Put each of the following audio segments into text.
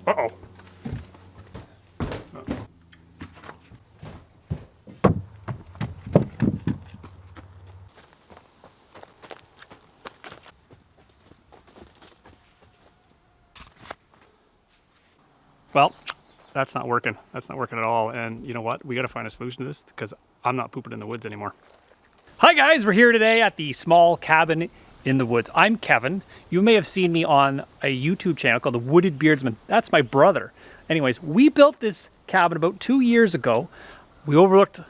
Uh-oh. Well, that's not working. That's not working at all. And you know what? We got to find a solution to this because I'm not pooping in the woods anymore. Hi guys, we're here today at the small cabin in the woods. I'm Kevin. You may have seen me on a YouTube channel called The Wooded Beardsman. That's my brother. Anyways, we built this cabin about 2 years ago. We overlooked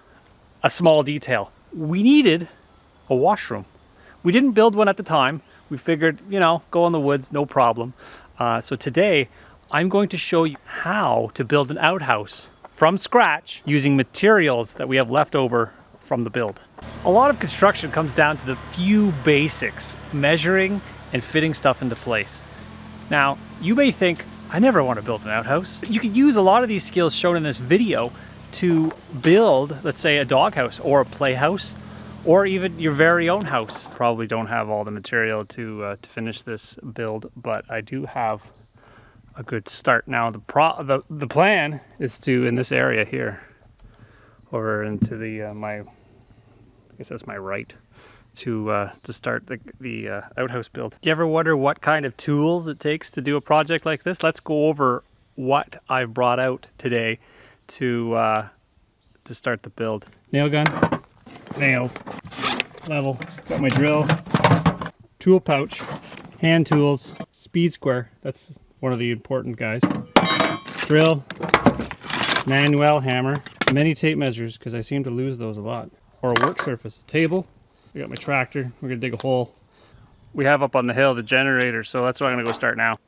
a small detail. We needed a washroom. We didn't build one at the time. We figured, you know, go in the woods, no problem. So today, I'm going to show you how to build an outhouse from scratch using materials that we have left over from the build. A lot of construction comes down to the few basics, measuring and fitting stuff into place. Now, you may think, I never want to build an outhouse. You could use a lot of these skills shown in this video to build, let's say, a doghouse or a playhouse, or even your very own house. Probably don't have all the material to finish this build, but I do have a good start. Now, the plan is to, in this area here, over into the I guess that's my right, to start the outhouse build. Do you ever wonder what kind of tools it takes to do a project like this? Let's go over what I've brought out today to start the build. Nail gun, nails, level, got my drill, tool pouch, hand tools, speed square, that's one of the important guys, drill, manual hammer, many tape measures because I seem to lose those a lot, or a work surface, table. I got my tractor, we're gonna dig a hole. We have up on the hill the generator, so that's what I'm gonna go start now.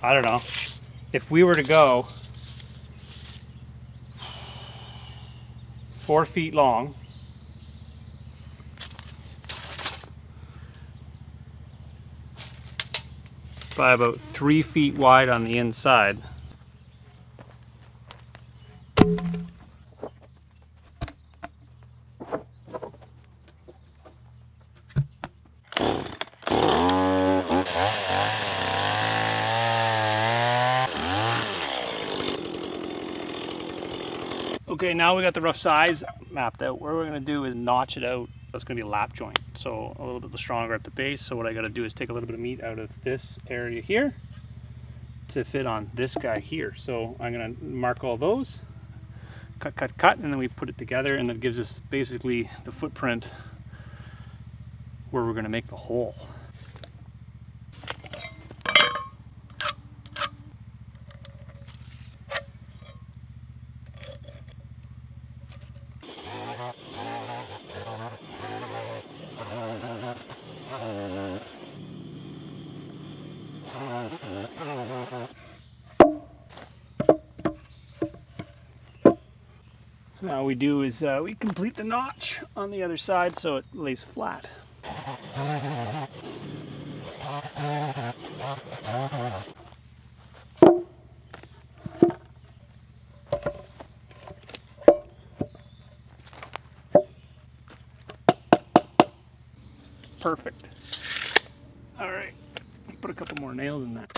I don't know, if we were to go 4 feet long, by about 3 feet wide on the inside, okay, now we got the rough size mapped out. What we're going to do is notch it out. That's going to be a lap joint, so a little bit stronger at the base. So what I got to do is take a little bit of meat out of this area here to fit on this guy here. So I'm going to mark all those, cut, and then we put it together, and that gives us basically the footprint where we're going to make the hole. Now we do is we complete the notch on the other side so it lays flat. Perfect. All right, put a couple more nails in that.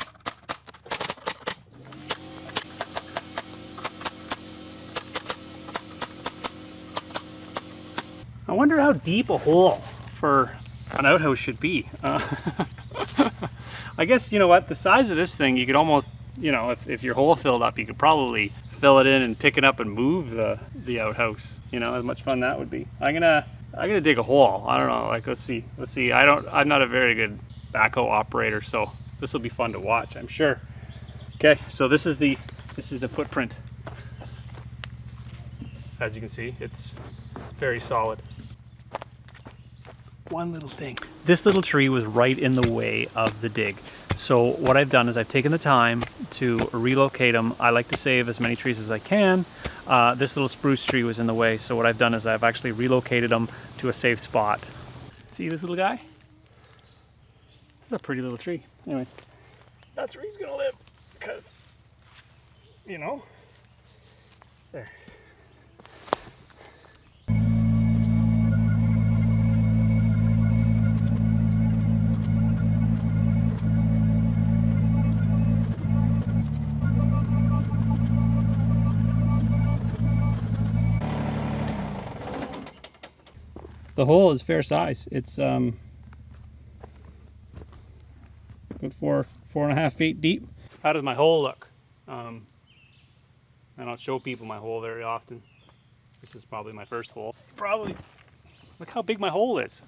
I wonder how deep a hole for an outhouse should be. I guess, you know what, the size of this thing, you could almost, you know, if your hole filled up, you could probably fill it in and pick it up and move the outhouse. You know, as much fun that would be. I'm gonna dig a hole. I don't know, like let's see. I'm not a very good backhoe operator, so this will be fun to watch, I'm sure. Okay, so this is the footprint. As you can see, it's very solid. One little thing. This little tree was right in the way of the dig. So what I've done is I've taken the time to relocate them. I like to save as many trees as I can. This little spruce tree was in the way, so what I've done is I've actually relocated them to a safe spot. See this little guy? This is a pretty little tree. Anyways, that's where he's gonna live, because, you know, there. The hole is fair size. It's good 4.5 feet deep. How does my hole look? I don't show people my hole very often. This is probably my first hole. Probably, look how big my hole is.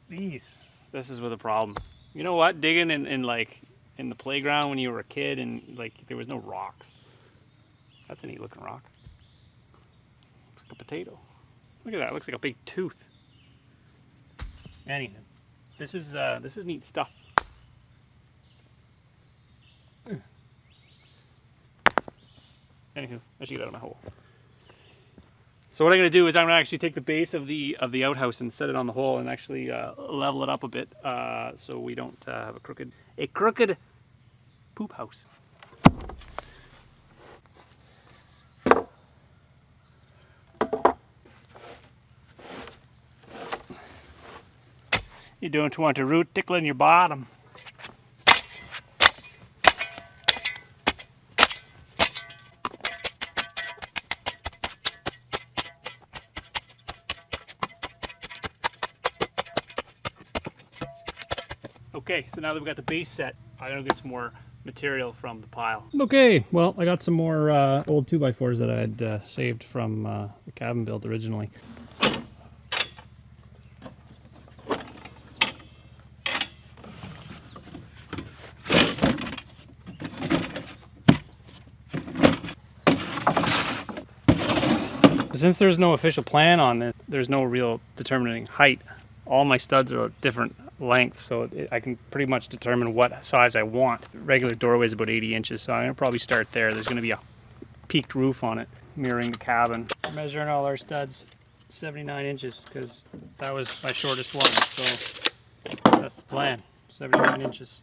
This is with a problem. You know what? Digging in the playground when you were a kid and like there was no rocks. That's a neat looking rock. Looks like a potato. Look at that, it looks like a big tooth. Anywho, this is neat stuff. Anywho, I should get out of my hole. So what I'm going to do is I'm going to actually take the base of the outhouse and set it on the hole and actually level it up a bit so we don't have a crooked poop house. You don't want a root tickling your bottom. Okay, so now that we've got the base set, I'm gonna get some more material from the pile. Okay, well, I got some more old 2x4s that I had saved from the cabin build originally. Since there's no official plan on this, there's no real determining height. All my studs are different lengths, so I can pretty much determine what size I want. Regular doorway is about 80 inches, so I'm gonna probably start there. There's gonna be a peaked roof on it, mirroring the cabin. I'm measuring all our studs 79 inches, because that was my shortest one, so that's the plan, 79 inches.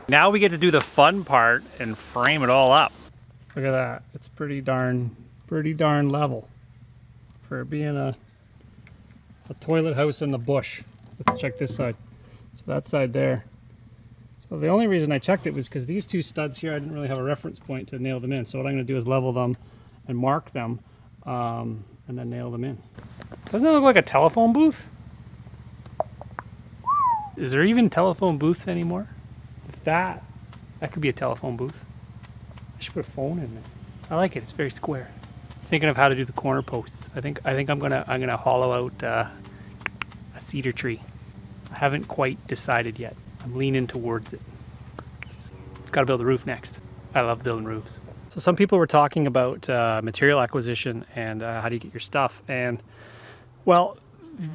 Now we get to do the fun part and frame it all up. Look at that. It's pretty darn level for being a toilet house in the bush. Let's check this side. So that side there. So the only reason I checked it was because these two studs here, I didn't really have a reference point to nail them in. So what I'm going to do is level them and mark them and then nail them in. Doesn't it look like a telephone booth? Is there even telephone booths anymore? That could be a telephone booth. I should put a phone in there. I like it. It's very square. Thinking of how to do the corner posts. I think I'm gonna hollow out a cedar tree. I haven't quite decided yet. I'm leaning towards it. Got to build a roof next. I love building roofs. So some people were talking about material acquisition and how do you get your stuff. And well,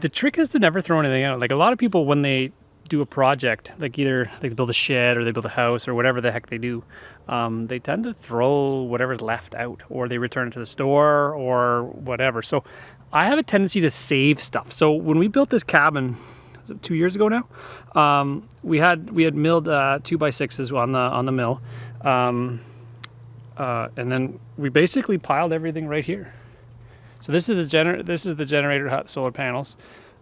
the trick is to never throw anything out. Like a lot of people, when they do a project, like either they build a shed or they build a house or whatever the heck they do, they tend to throw whatever's left out, or they return it to the store or whatever. So I have a tendency to save stuff. So when we built this cabin, was it 2 years ago now, we had milled 2x6s on the mill, and then we basically piled everything right here. So this is the generator hut, solar panels.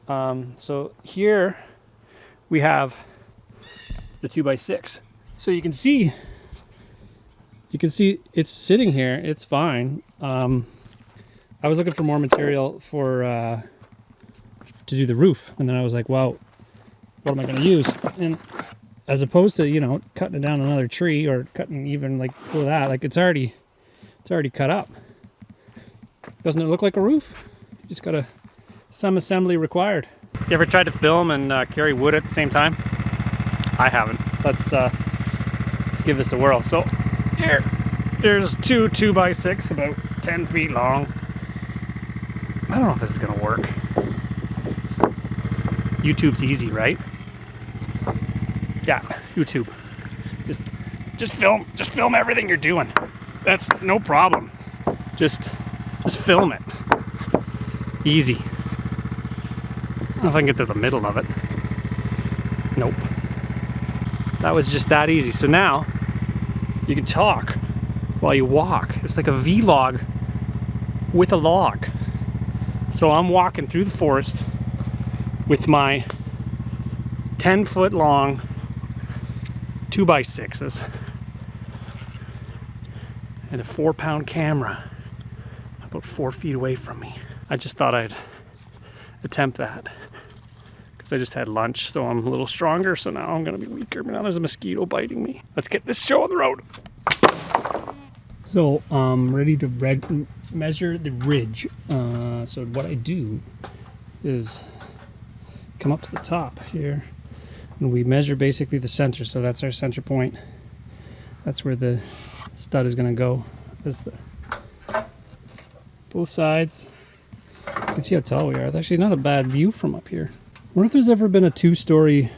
So here we have the 2x6. So you can see it's sitting here. It's fine. I was looking for more material for to do the roof, and then I was like, well, what am I going to use? And as opposed to, you know, cutting it down another tree or cutting even like for that, like it's already cut up. Doesn't it look like a roof? You just got some assembly required. You ever tried to film and carry wood at the same time? I haven't. Let's give this a whirl. So here's two 2x6 about 10 feet long. I don't know if this is gonna work. YouTube's easy, right? Yeah, YouTube. Just film everything you're doing. That's no problem. Just film it. Easy. I don't know if I can get to the middle of it. Nope. That was just that easy. So now you can talk while you walk. It's like a vlog with a log. So I'm walking through the forest with my 10-foot long 2x6s and a 4-pound camera about 4 feet away from me. I just thought I'd attempt that because I just had lunch, so I'm a little stronger, so now I'm gonna be weaker, but now there's a mosquito biting me. Let's get this show on the road. So I'm ready to measure the ridge. So what I do is come up to the top here and we measure basically the center. So that's our center point. That's where the stud is going to go. Both sides. You can see how tall we are. It's actually not a bad view from up here. I wonder if there's ever been a 2-story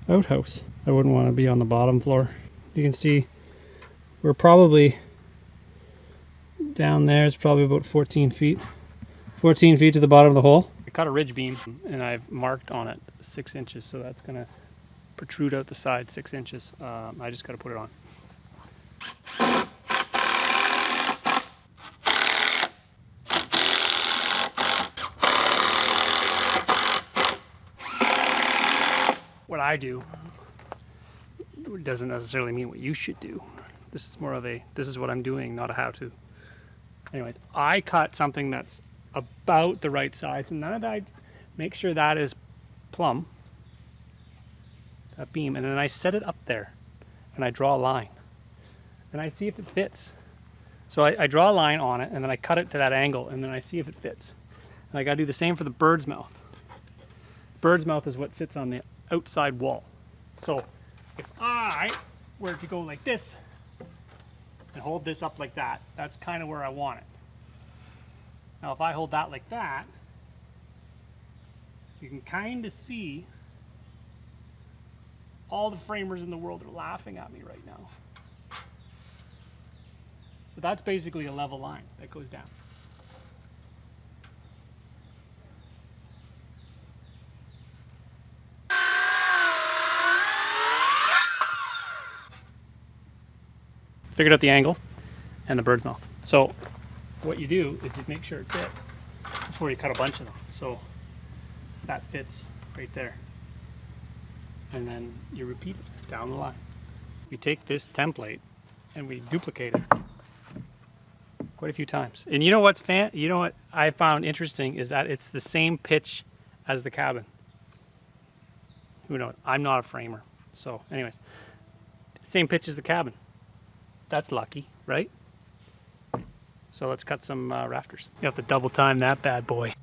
outhouse. I wouldn't want to be on the bottom floor. You can see we're probably down there. It's probably about 14 feet. 14 feet to the bottom of the hole. I cut a ridge beam and I've marked on it 6 inches, so that's going to protrude out the side 6 inches. I just got to put it on. What I do doesn't necessarily mean what you should do. This is more of a, this is what I'm doing, not a how-to. Anyways, I cut something that's about the right size, and then I make sure that is plumb, that beam, and then I set it up there, and I draw a line, and I see if it fits. So I draw a line on it, and then I cut it to that angle, and then I see if it fits. And I gotta do the same for the bird's mouth. Bird's mouth is what sits on the outside wall. So if I were to go like this, and hold this up like that, that's kind of where I want it. Now if I hold that like that, you can kind of see all the framers in the world are laughing at me right now. So that's basically a level line that goes down. Figured out the angle and the bird's mouth. So what you do is you make sure it fits before you cut a bunch of them. So that fits right there. And then you repeat it down the line. We take this template and we duplicate it quite a few times. And you know what's you know what I found interesting is that it's the same pitch as the cabin. Who knows? I'm not a framer. So anyways, same pitch as the cabin. That's lucky, right? So let's cut some rafters. You have to double time that bad boy.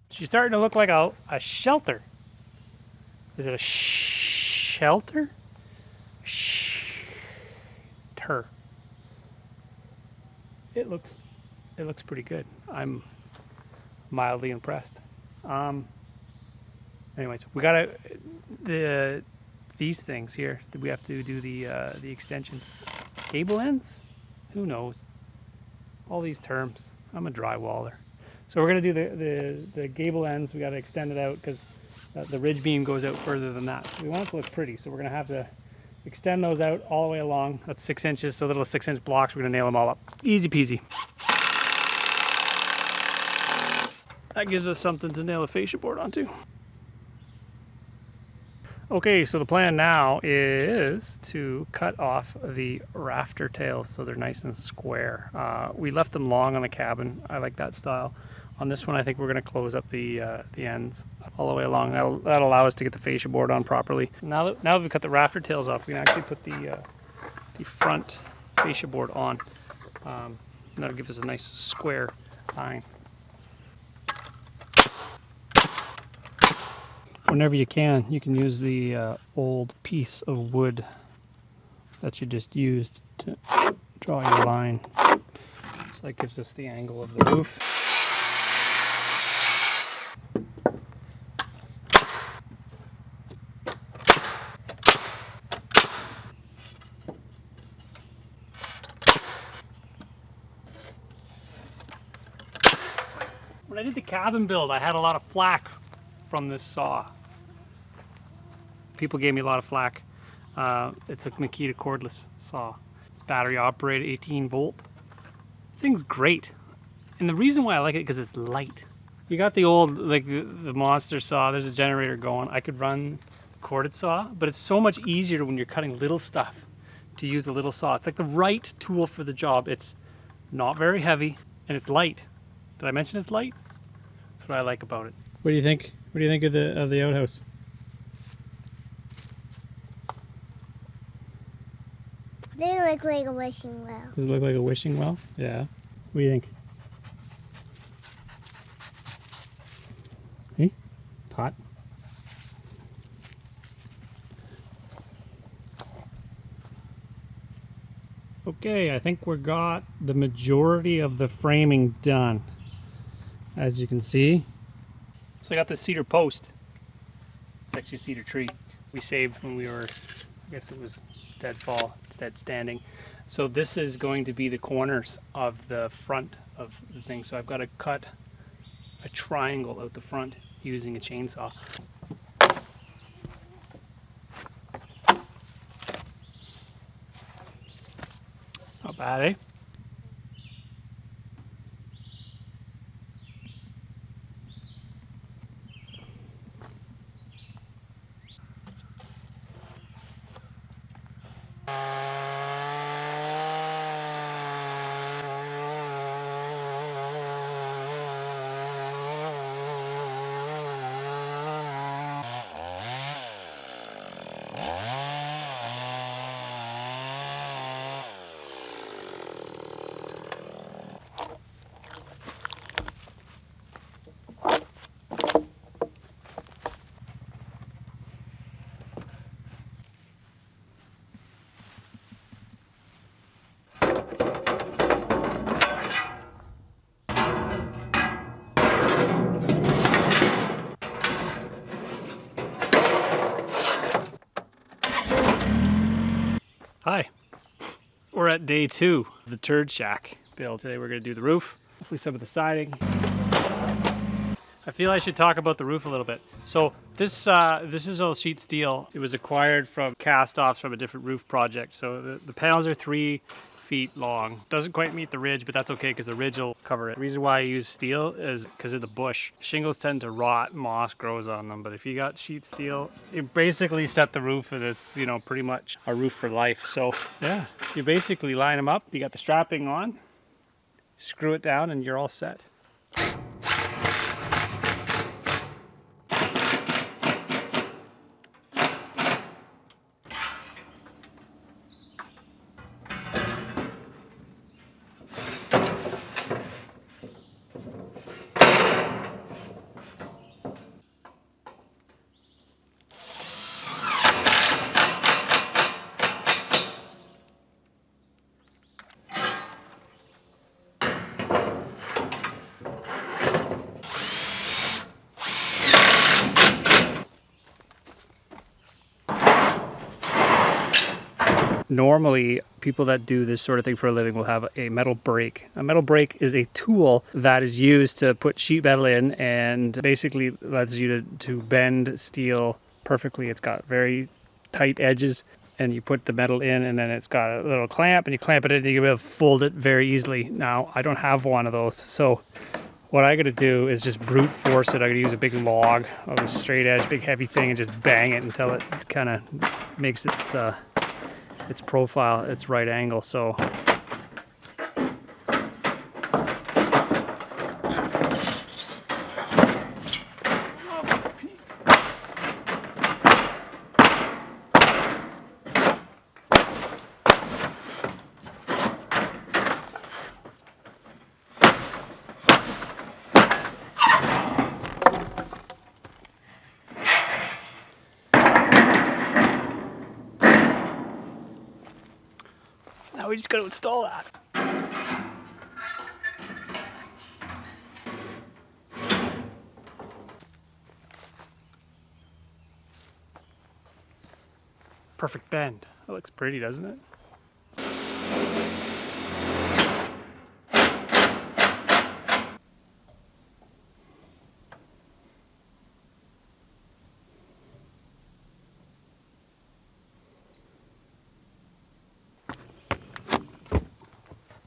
She's starting to look like a shelter. Is it a shelter? Shelter. It looks pretty good. I'm mildly impressed. Anyways, we gotta these things here. We have to do the extensions. Gable ends? Who knows? All these terms. I'm a drywaller. So we're gonna do the gable ends. We gotta extend it out because the ridge beam goes out further than that. We want it to look pretty, so we're gonna have to extend those out all the way along. That's 6 inches. So little 6-inch blocks. We're gonna nail them all up. Easy peasy. That gives us something to nail a fascia board onto. Okay, so the plan now is to cut off the rafter tails so they're nice and square. We left them long on the cabin. I like that style. On this one, I think we're going to close up the ends all the way along. That'll allow us to get the fascia board on properly. Now that we've cut the rafter tails off, we can actually put the front fascia board on. And that'll give us a nice square line. Whenever you can use the old piece of wood that you just used to draw your line. So that gives us the angle of the roof. When I did the cabin build, I had a lot of flack from this saw. People gave me a lot of flack. It's a Makita cordless saw. It's battery operated, 18 volt. Thing's great. And the reason why I like it because it's light. You got the old, like the monster saw, there's a generator going. I could run corded saw, but it's so much easier when you're cutting little stuff to use a little saw. It's like the right tool for the job. It's not very heavy and it's light. Did I mention it's light? That's what I like about it. What do you think? What do you think of the outhouse? They look like a wishing well. Does it look like a wishing well? Yeah. What do you think? Hey? It's hot. Okay, I think we got the majority of the framing done. As you can see. So I got this cedar post. It's actually a cedar tree we saved when we were, I guess it was dead fall, it's dead standing. So this is going to be the corners of the front of the thing. So I've got to cut a triangle out the front using a chainsaw. It's not bad, eh? Hi, we're at day 2 of the turd shack build. Today we're going to do the roof, hopefully some of the siding. I feel I should talk about the roof a little bit. So this is all sheet steel. It was acquired from cast-offs from a different roof project. So the panels are 3 feet long. Doesn't quite meet the ridge, but that's okay because the ridge will cover it. The reason why I use steel is because of the bush. Shingles tend to rot, moss grows on them, but if you got sheet steel, you basically set the roof and it's, you know, pretty much a roof for life. So yeah, you basically line them up, you got the strapping on, screw it down and you're all set. Normally, people that do this sort of thing for a living will have a metal brake. A metal brake is a tool that is used to put sheet metal in and basically lets you to bend steel perfectly. It's got very tight edges and you put the metal in and then it's got a little clamp and you clamp it in and you'll be able to fold it very easily. Now, I don't have one of those, so what I gotta do is just brute force it. I gotta use a big log of a straight edge, big heavy thing, and just bang it until it kind of makes its profile, its right angle. So now we just got to install that. Perfect bend. That looks pretty, doesn't it?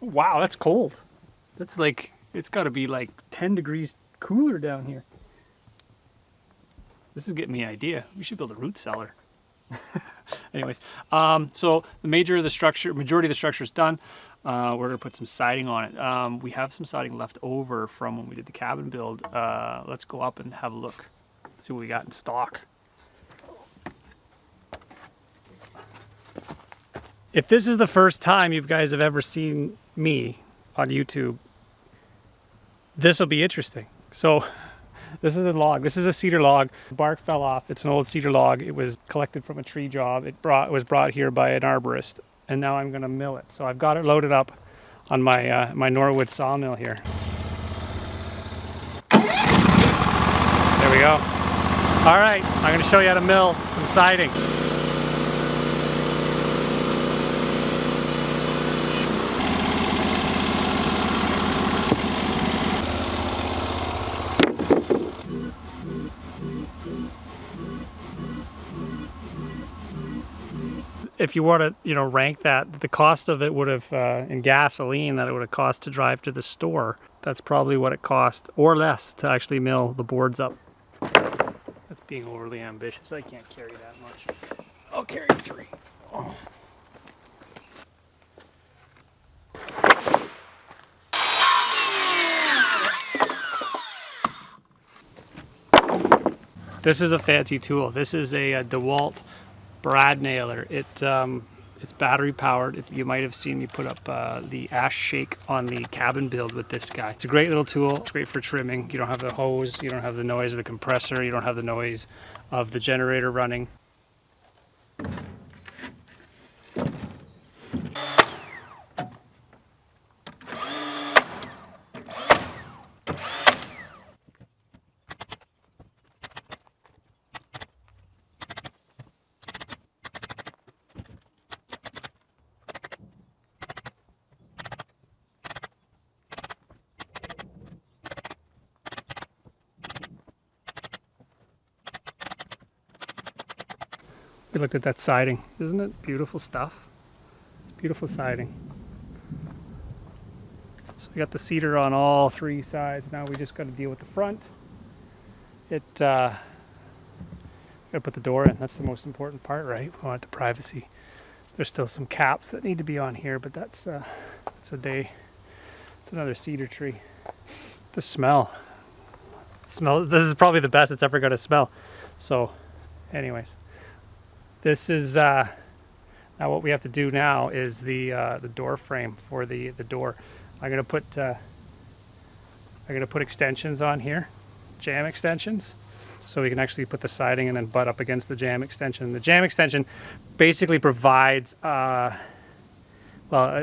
Wow, that's cold. That's like, it's got to be like 10 degrees cooler down here. This is getting me an idea. We should build a root cellar. Anyways, so the majority of the structure is done. We're gonna put some siding on it. We have some siding left over from when we did the cabin build. Let's go up and have a look. See what we got in stock. If this is the first time you guys have ever seen me on YouTube, this will be interesting. So this is a log. This is a cedar log. The bark fell off. It's an old cedar log. It was collected from a tree job. It was brought here by an arborist, and now I'm going to mill it. So I've got it loaded up on my my Norwood sawmill here. There we go. All right, I'm going to show you how to mill some siding. If you want to, rank that, the cost of it would have, in gasoline, that it would have cost to drive to the store. That's probably what it cost, or less, to actually mill the boards up. That's being overly ambitious. I can't carry that much. I'll carry 3. Oh. This is a fancy tool. This is a Dewalt brad nailer. It's battery powered. You might have seen me put up the ash shake on the cabin build with this guy. It's a great little tool. It's great for trimming. You don't have the hose, you don't have the noise of the compressor, you don't have the noise of the generator running. We looked at that siding. Isn't it beautiful stuff? It's beautiful siding. So we got the cedar on all 3 sides. Now we just got to deal with the front. Got to put the door in. That's the most important part, right? We want the privacy. There's still some caps that need to be on here, but that's a day. It's another cedar tree. The smell. This is probably the best it's ever going to smell. So, anyways. This is now what we have to do now is the door frame for the door. I'm gonna put extensions on here, jam extensions, so we can actually put the siding and then butt up against the jam extension. The jam extension basically provides a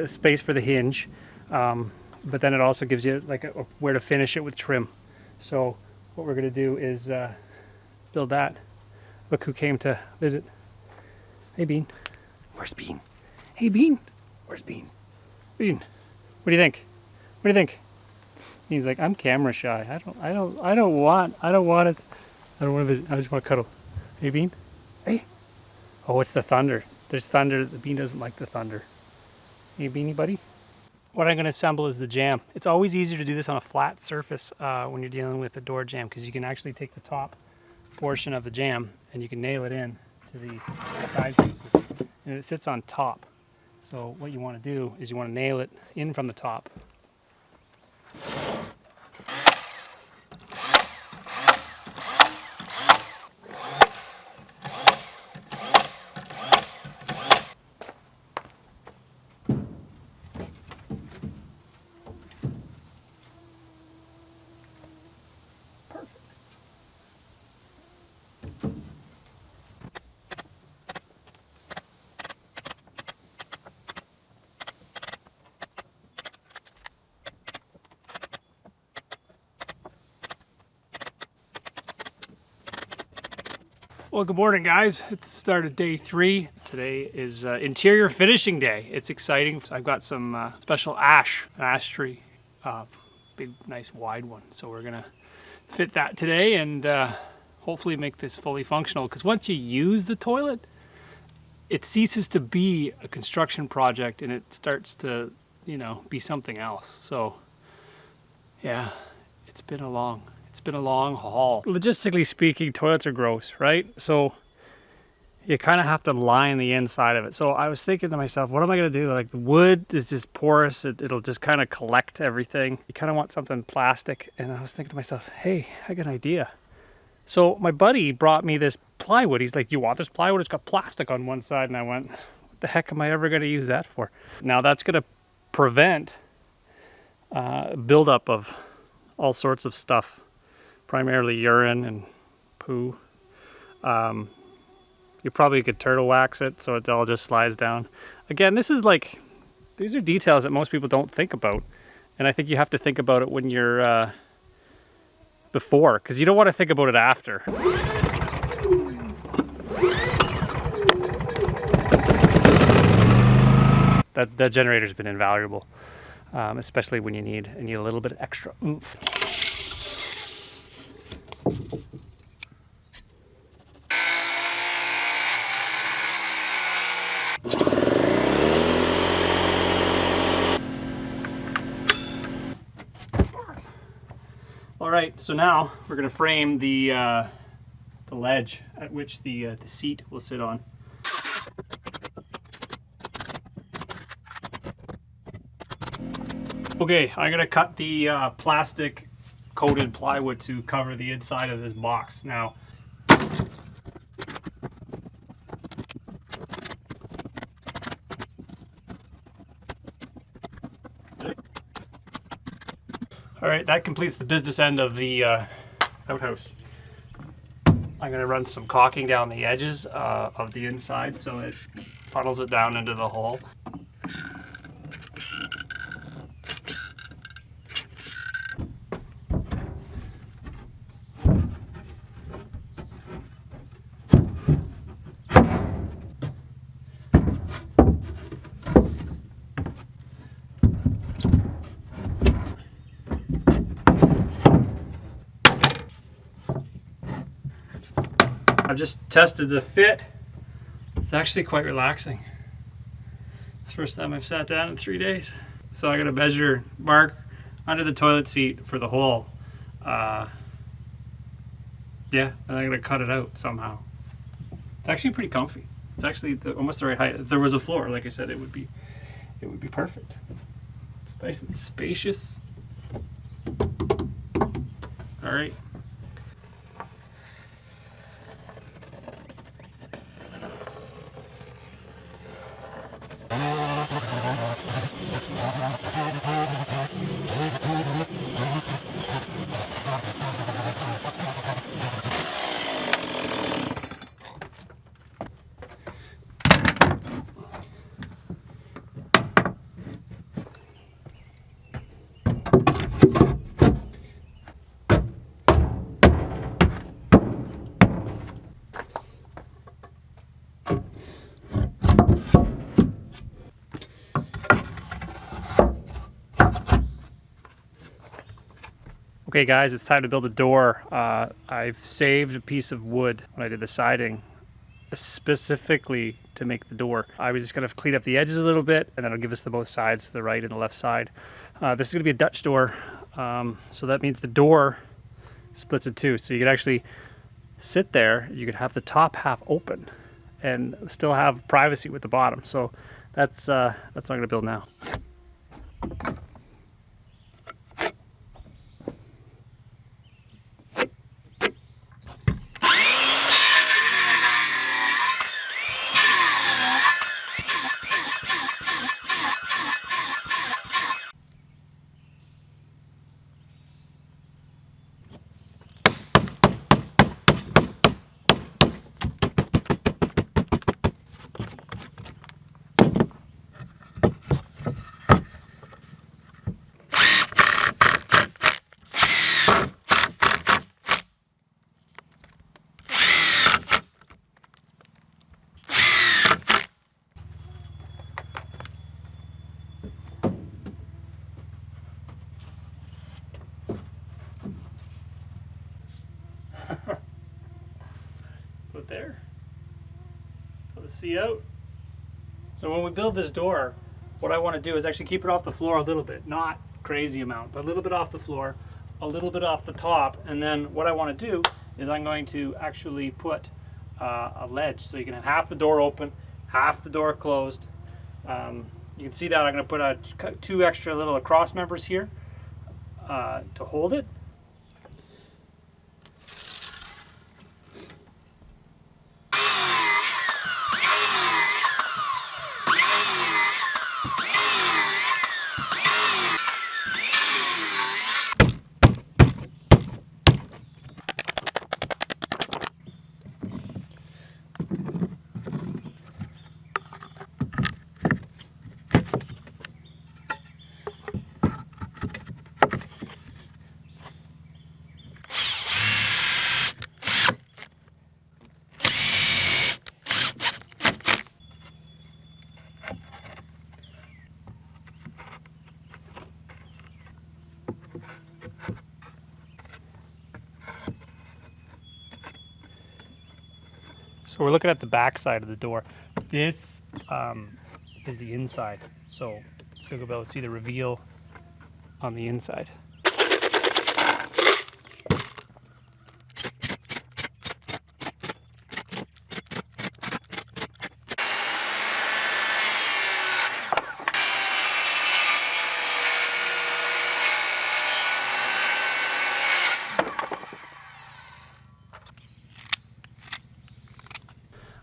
space for the hinge, but then it also gives you like where to finish it with trim. So what we're gonna do is build that. Look who came to visit. Hey Bean, where's Bean? Hey Bean, where's Bean? Bean, what do you think? What do you think? He's like, I'm camera shy. I don't want to visit. I just want to cuddle. Hey Bean, hey. Oh, it's the thunder. There's thunder. The Bean doesn't like the thunder. Hey Beanie buddy. what I'm going to assemble is the jamb. It's always easier to do this on a flat surface when you're dealing with a door jamb, because you can actually take the top portion of the jamb and you can nail it in to the side pieces, and it sits on top. So what you want to do is you want to nail it in from the top. Well, good morning, guys. It's the start of day 3. Today is interior finishing day. It's exciting. I've got some special ash tree, big, nice, wide one. So we're gonna fit that today and hopefully make this fully functional. Because once you use the toilet, it ceases to be a construction project and it starts to, you know, be something else. So, yeah, it's been a long haul. Logistically speaking, toilets are gross, right? So you kind of have to line the inside of it. So I was thinking to myself, what am I going to do? Like, the wood is just porous. It'll just kind of collect everything. You kind of want something plastic. And I was thinking to myself, hey, I got an idea. So my buddy brought me this plywood. He's like, you want this plywood? It's got plastic on one side. And I went, what the heck am I ever going to use that for? Now that's going to prevent buildup of all sorts of stuff. Primarily urine and poo. You probably could turtle wax it so it all just slides down. Again, this is like, these are details that most people don't think about. And I think you have to think about it when you're before, because you don't want to think about it after. That generator's been invaluable, especially when you need a little bit of extra oomph. All right, so now we're going to frame the ledge at which the seat will sit on. Okay, I'm going to cut the plastic coated plywood to cover the inside of this box. Now, all right, that completes the business end of the outhouse. I'm going to run some caulking down the edges of the inside so it funnels it down into the hole. I've just tested the fit. It's actually quite relaxing. It's the first time I've sat down in 3 days. So I got to mark under the toilet seat for the hole. Yeah, and I'm going to cut it out somehow. It's actually pretty comfy. It's actually almost the right height. If there was a floor, like I said, it would be perfect. It's nice and spacious. All right. Okay guys, it's time to build a door. I've saved a piece of wood when I did the siding specifically to make the door. I was just going to clean up the edges a little bit, and that'll give us the both sides, the right and the left side. This is going to be a Dutch door, so that means the door splits in two. So you could actually sit there, you could have the top half open and still have privacy with the bottom. So that's what I'm going to build now. Put there. Put the seat out. So when we build this door, what I want to do is actually keep it off the floor a little bit, not crazy amount, but a little bit off the floor, a little bit off the top, and then what I want to do is I'm going to actually put a ledge, so you can have half the door open, half the door closed. You can see that I'm going to put two extra little cross members here to hold it. So we're looking at the back side of the door. This is the inside. So you'll be able to see the reveal on the inside.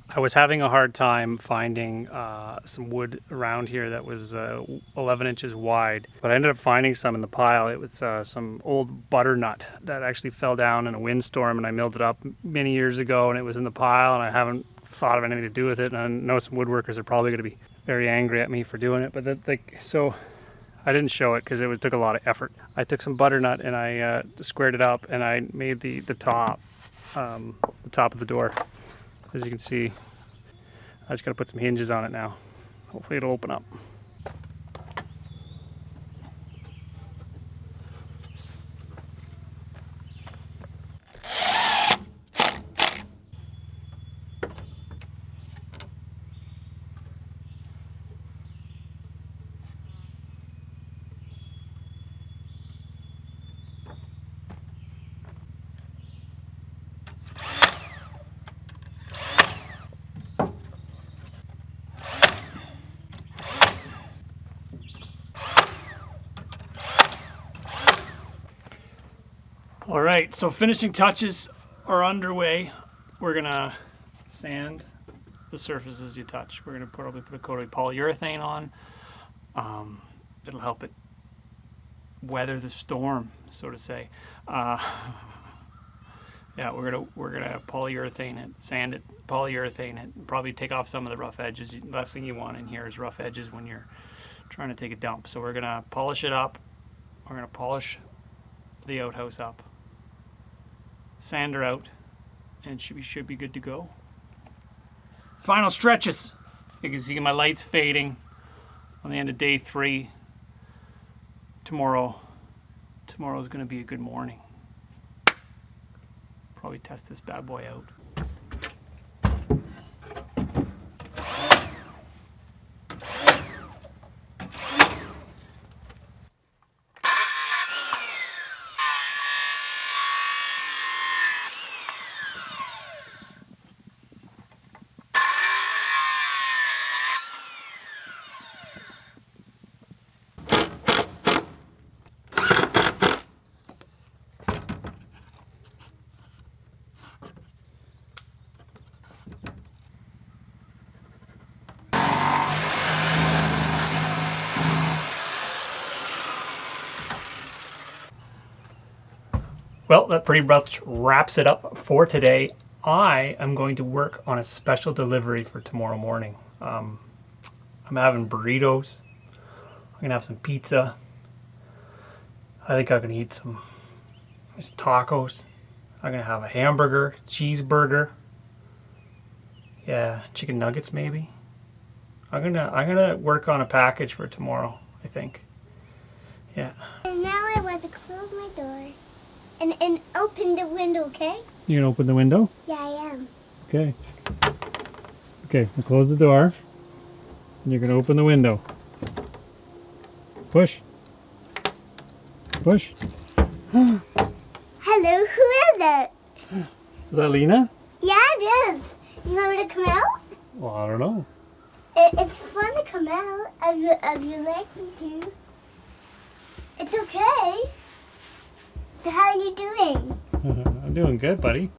I was having a hard time finding some wood around here that was 11 inches wide, but I ended up finding some in the pile. It was some old butternut that actually fell down in a windstorm, and I milled it up many years ago, and it was in the pile, and I haven't thought of anything to do with it. And I know some woodworkers are probably going to be very angry at me for doing it, but so I didn't show it because it took a lot of effort. I took some butternut and I squared it up, and I made the top of the door. As you can see, I just got to put some hinges on it now. Hopefully it'll open up. All right, so finishing touches are underway. We're gonna sand the surfaces you touch. We're gonna probably put a coat of polyurethane on. It'll help it weather the storm, so to say. Yeah, we're gonna polyurethane it, sand it, polyurethane it, probably take off some of the rough edges. The last thing you want in here is rough edges when you're trying to take a dump. So we're gonna polish it up. We're gonna polish the outhouse up, sand her out, and should be good to go. Final stretches. You can see my lights fading on the end of day 3. Tomorrow's going to be a good morning. Probably test this bad boy out. Well, that pretty much wraps it up for today. I am going to work on a special delivery for tomorrow morning. I'm having burritos. I'm gonna have some pizza. I think I'm gonna eat some tacos. I'm gonna have a hamburger, cheeseburger. Yeah, chicken nuggets maybe. I'm gonna work on a package for tomorrow, I think. Yeah. And now I want to close my door and open the window, okay? You gonna open the window? Yeah, I am. Okay. Okay, we'll close the door. And you're gonna open the window. Push. Push. Hello, who is it? Is that Lena? Yeah, it is. You want me to come out? Well, I don't know. It's fun to come out if you like me to. It's okay. So how are you doing? I'm doing good, buddy.